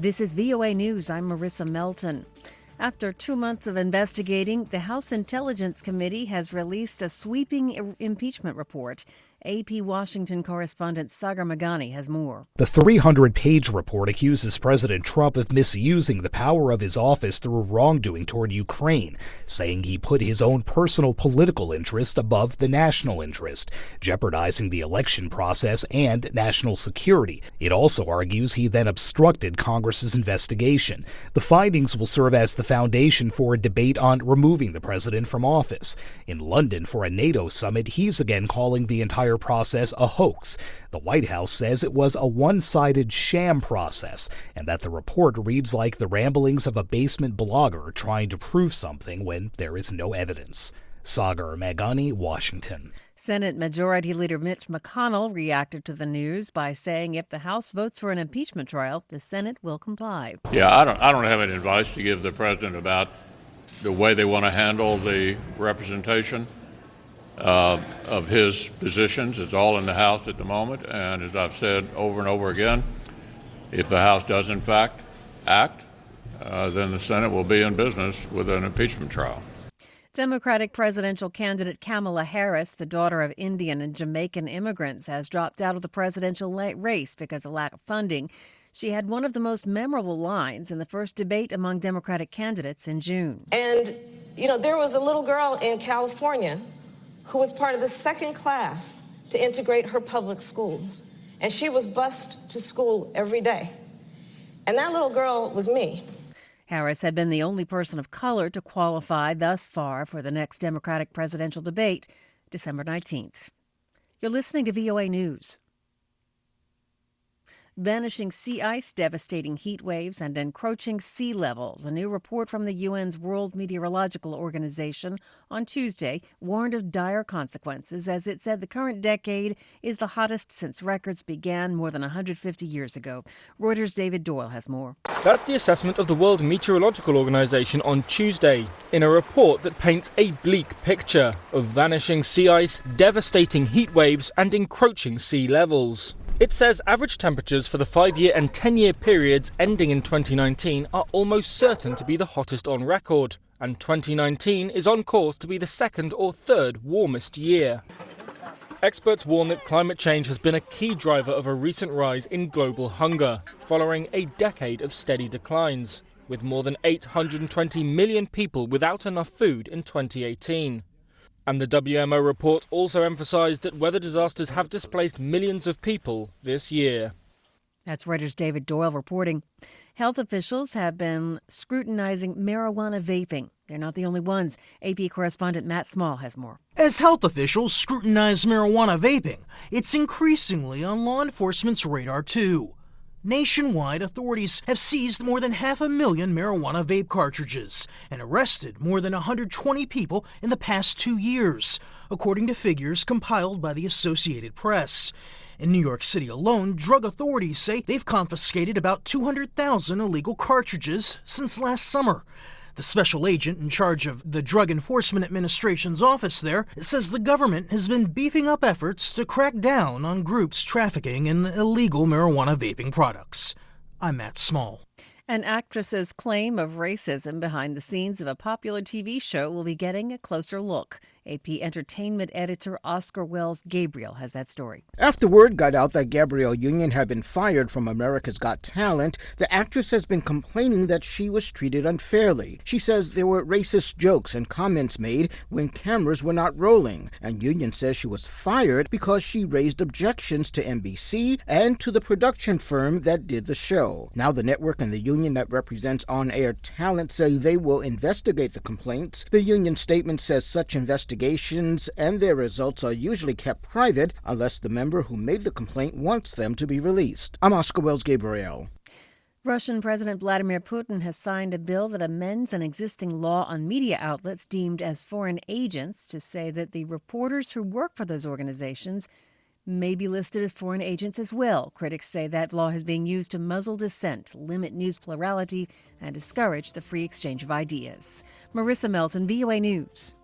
This is VOA News. I'm Marissa Melton. After 2 months of investigating, the House Intelligence Committee has released a sweeping impeachment report. AP Washington correspondent Sagar Meghani has more. The 300-page report accuses President Trump of misusing the power of his office through wrongdoing toward Ukraine, saying he put his own personal political interest above the national interest, jeopardizing the election process and national security. It also argues he then obstructed Congress's investigation. The findings will serve as the foundation for a debate on removing the president from office. In London for a NATO summit, he's again calling the entire process a hoax. The White House says it was a one-sided sham process and that the report reads like the ramblings of a basement blogger trying to prove something when there is no evidence. Sagar Meghani, Washington. Senate Majority Leader Mitch McConnell reacted to the news by saying if the House votes for an impeachment trial, the Senate will comply. Yeah, I don't have any advice to give the president about the way they want to handle the representation of his positions. It's all in the House at the moment, and as I've said over and over again, if the House does in fact act, then the Senate will be in business with an impeachment trial. Democratic presidential candidate Kamala Harris, the daughter of Indian and Jamaican immigrants, has dropped out of the presidential race because of lack of funding. She had one of the most memorable lines in the first debate among Democratic candidates in June. And, there was a little girl in California who was part of the second class to integrate her public schools. And she was bused to school every day. And that little girl was me. Harris had been the only person of color to qualify thus far for the next Democratic presidential debate, December 19th. You're listening to VOA News. Vanishing sea ice, devastating heat waves, and encroaching sea levels. A new report from the UN's World Meteorological Organization on Tuesday warned of dire consequences as it said the current decade is the hottest since records began more than 150 years ago. Reuters' David Doyle has more. That's the assessment of the World Meteorological Organization on Tuesday in a report that paints a bleak picture of vanishing sea ice, devastating heat waves, and encroaching sea levels. It says average temperatures for the 5-year and 10-year periods ending in 2019 are almost certain to be the hottest on record, and 2019 is on course to be the second or third warmest year. Experts warn that climate change has been a key driver of a recent rise in global hunger, following a decade of steady declines, with more than 820 million people without enough food in 2018. And the WMO report also emphasised that weather disasters have displaced millions of people this year. That's Reuters' David Doyle reporting. Health officials have been scrutinizing marijuana vaping. They're not the only ones. AP correspondent Matt Small has more. As health officials scrutinize marijuana vaping, it's increasingly on law enforcement's radar too. Nationwide, authorities have seized more than 500,000 marijuana vape cartridges and arrested more than 120 people in the past 2 years, according to figures compiled by the Associated Press. In New York City alone, drug authorities say they've confiscated about 200,000 illegal cartridges since last summer. The special agent in charge of the Drug Enforcement Administration's office there says the government has been beefing up efforts to crack down on groups trafficking in illegal marijuana vaping products. I'm Matt Small. An actress's claim of racism behind the scenes of a popular TV show will be getting a closer look. AP Entertainment editor Oscar Wells Gabriel has that story. After word got out that Gabrielle Union had been fired from America's Got Talent, the actress has been complaining that she was treated unfairly. She says there were racist jokes and comments made when cameras were not rolling, and Union says she was fired because she raised objections to NBC and to the production firm that did the show. Now the network and the union that represents on-air talent say they will investigate the complaints. The union statement says such investigations and their results are usually kept private unless the member who made the complaint wants them to be released. I'm Oscar Wells Gabriel. Russian President Vladimir Putin has signed a bill that amends an existing law on media outlets deemed as foreign agents to say that the reporters who work for those organizations may be listed as foreign agents as well. Critics say that law is being used to muzzle dissent, limit news plurality, and discourage the free exchange of ideas. Marissa Melton, VOA News.